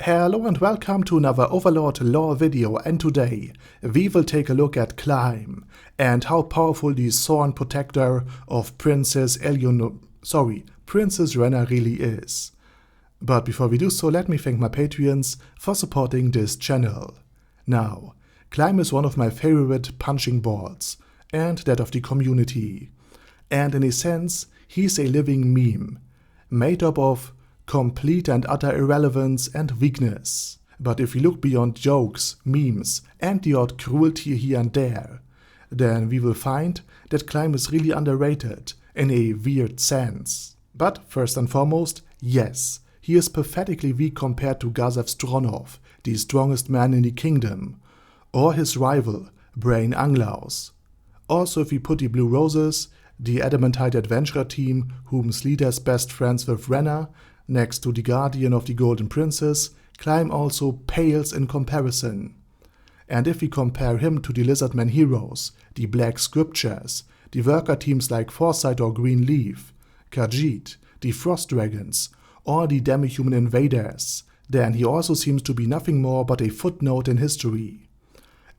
Hello and welcome to another Overlord lore video, and today we will take a look at Climb and how powerful the sworn protector of Princess Rena really is. But before we do so, let me thank my Patreons for supporting this channel. Now, Climb is one of my favorite punching balls, and that of the community. And in a sense, he's a living meme, made up of complete and utter irrelevance and weakness. But if we look beyond jokes, memes, and the odd cruelty here and there, then we will find that Climb is really underrated in a weird sense. But first and foremost, yes, he is pathetically weak compared to Gazev Stronov, the strongest man in the kingdom, or his rival, Brain Anglaus. Also, if we put the Blue Roses, the adamantite adventurer team whom's leader is best friends with Rena, next to the guardian of the Golden Princess, Climb also pales in comparison. And if we compare him to the Lizardman heroes, the Black Scriptures, the worker teams like Foresight or Green Leaf, Khajiit, the Frost Dragons, or the Demi-Human Invaders, then he also seems to be nothing more but a footnote in history.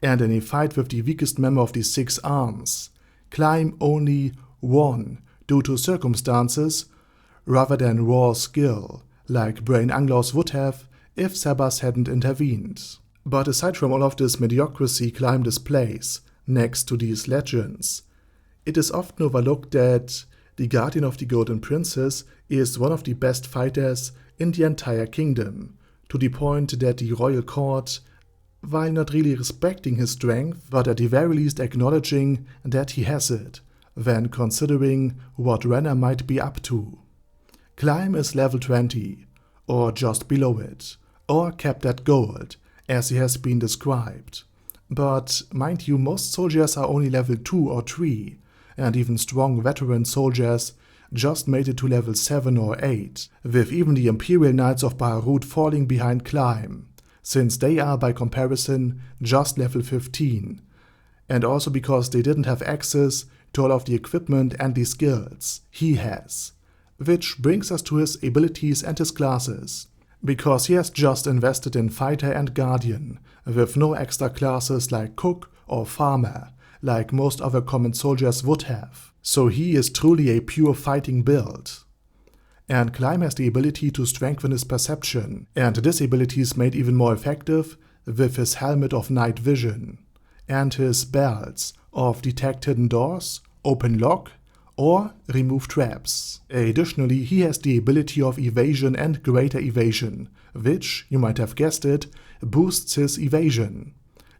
And in a fight with the weakest member of the Six Arms, Climb only won due to circumstances rather than raw skill, like Brain Anglaus would have if Sebas hadn't intervened. But aside from all of this mediocrity Climb displays, next to these legends, it is often overlooked that the Guardian of the Golden Princess is one of the best fighters in the entire kingdom, to the point that the royal court, while not really respecting his strength, but at the very least acknowledging that he has it, when considering what Rena might be up to. Climb is level 20, or just below it, or capped at gold, as he has been described. But mind you, most soldiers are only level 2 or 3, and even strong veteran soldiers just made it to level 7 or 8, with even the Imperial Knights of Baharut falling behind Climb, since they are by comparison just level 15, and also because they didn't have access to all of the equipment and the skills he has. Which brings us to his abilities and his classes, because he has just invested in Fighter and Guardian, with no extra classes like Cook or Farmer, like most other common soldiers would have. So he is truly a pure fighting build. And Climb has the ability to strengthen his perception, and this ability is made even more effective with his Helmet of Night Vision, and his belts of Detect Hidden Doors, Open Lock, or Remove Traps. Additionally, he has the ability of Evasion and Greater Evasion, which, you might have guessed it, boosts his evasion.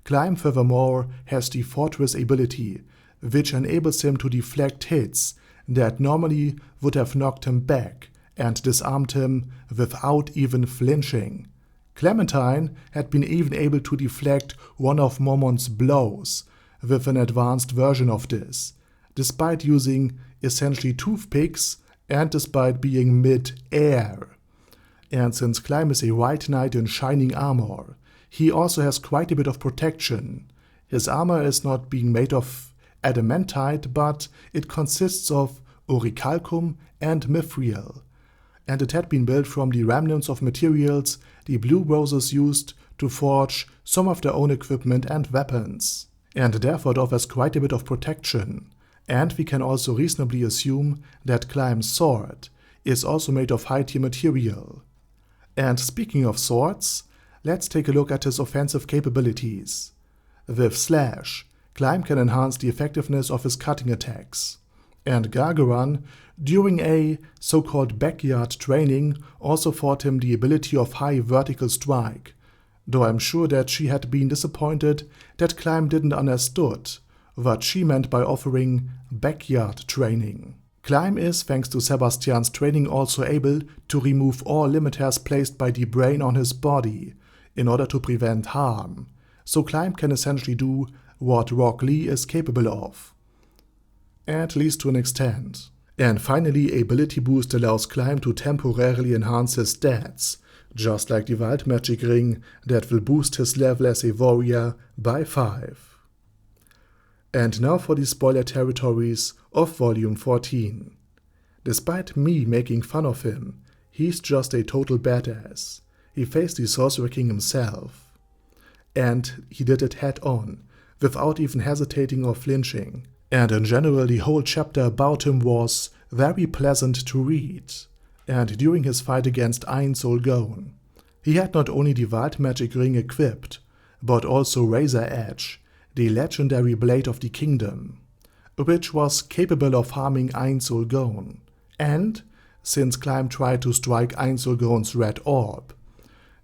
Climb furthermore has the Fortress ability, which enables him to deflect hits that normally would have knocked him back and disarmed him without even flinching. Clementine had been even able to deflect one of Mormont's blows with an advanced version of this, despite using essentially toothpicks and despite being mid-air. And since Climb is a white knight in shining armor, he also has quite a bit of protection. His armor is not being made of adamantite, but it consists of orichalcum and mithril, and it had been built from the remnants of materials the Blue Roses used to forge some of their own equipment and weapons, and therefore it offers quite a bit of protection. And we can also reasonably assume that Climb's sword is also made of high tier material. And speaking of swords, let's take a look at his offensive capabilities. With Slash, Climb can enhance the effectiveness of his cutting attacks. And Gargaran, during a so-called backyard training, also taught him the ability of high vertical strike, though I'm sure that she had been disappointed that Climb didn't understood what she meant by offering backyard training. Climb is, thanks to Sebastian's training, also able to remove all limiters placed by the brain on his body in order to prevent harm, so Climb can essentially do what Rock Lee is capable of, at least to an extent. And finally, Ability Boost allows Climb to temporarily enhance his stats, just like the Wild Magic Ring that will boost his level as a warrior by 5. And now for the spoiler territories of Volume 14. Despite me making fun of him, he's just a total badass. he faced the Sorcerer King himself. And he did it head on, without even hesitating or flinching. And in general, the whole chapter about him was very pleasant to read. And during his fight against Einsolgon, he had not only the Wild Magic Ring equipped, but also Razor Edge, the legendary blade of the kingdom, which was capable of harming Einsolgon. And since Climb tried to strike Einsolgon's red orb,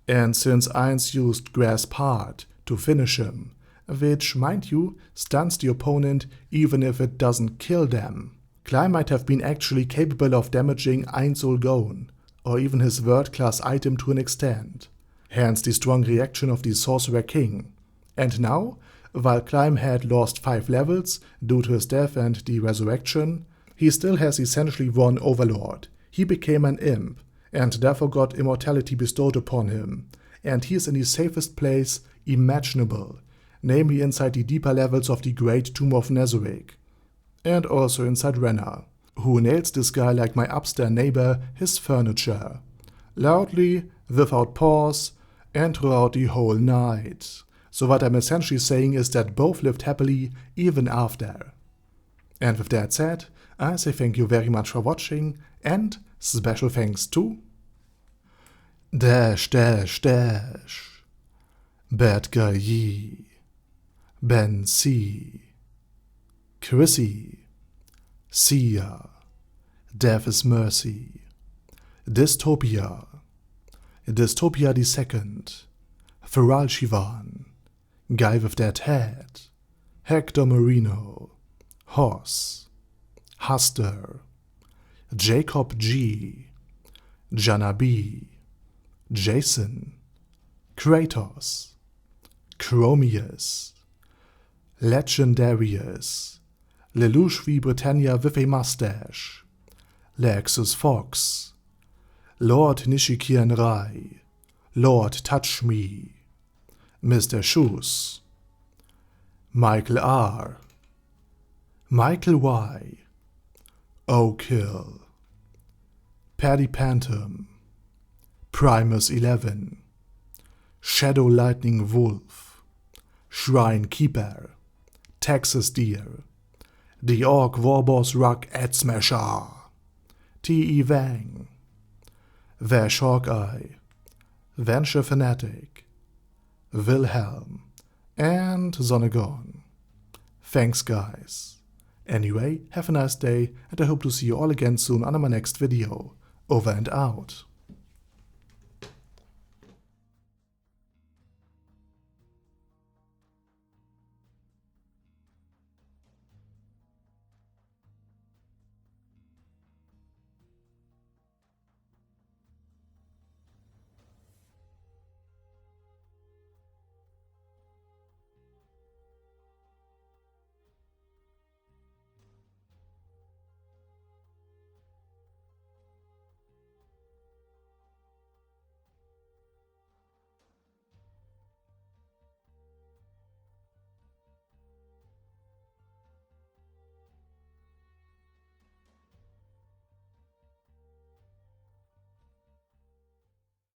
and since Eins used Grasp Hard to finish him, which, mind you, stuns the opponent even if it doesn't kill them, Climb might have been actually capable of damaging Einsolgon, or even his world-class item to an extent. Hence the strong reaction of the Sorcerer King. And now, while Climb had lost 5 levels due to his death and the resurrection, he still has essentially won Overlord. He became an imp, and therefore got immortality bestowed upon him, and he is in the safest place imaginable, namely inside the deeper levels of the Great Tomb of Nezarec, and also inside Renna, who nails this guy like my upstairs neighbor his furniture, loudly, without pause, and throughout the whole night. So what I'm essentially saying is that both lived happily even after. And with that said, I say thank you very much for watching, and special thanks to Dash Bad Guy Yi, Ben C, Chrissy, Sia, Death is Mercy, Dystopia the Second, Feral Shivan, Guy with That Head, Hector Marino, Hoss, Huster, Jacob G, Jana B, Jason, Kratos, Chromius, Legendarius, Lelouch V. Britannia with a mustache, Lexus Fox, Lord Nishikian Rai, Lord Touch Me, Mr. Shoes, Michael R, Michael Y, O'Kill, Paddy Pantum, Primus 11, Shadow Lightning Wolf, Shrine Keeper, Texas Deer, The Orc Warboss Rock Ad Smasher, T.E. Wang, Vash Hawkeye, Venture Fanatic, Wilhelm, and Sonnegon. Thanks guys. Anyway, have a nice day, and I hope to see you all again soon on my next video. Over and out.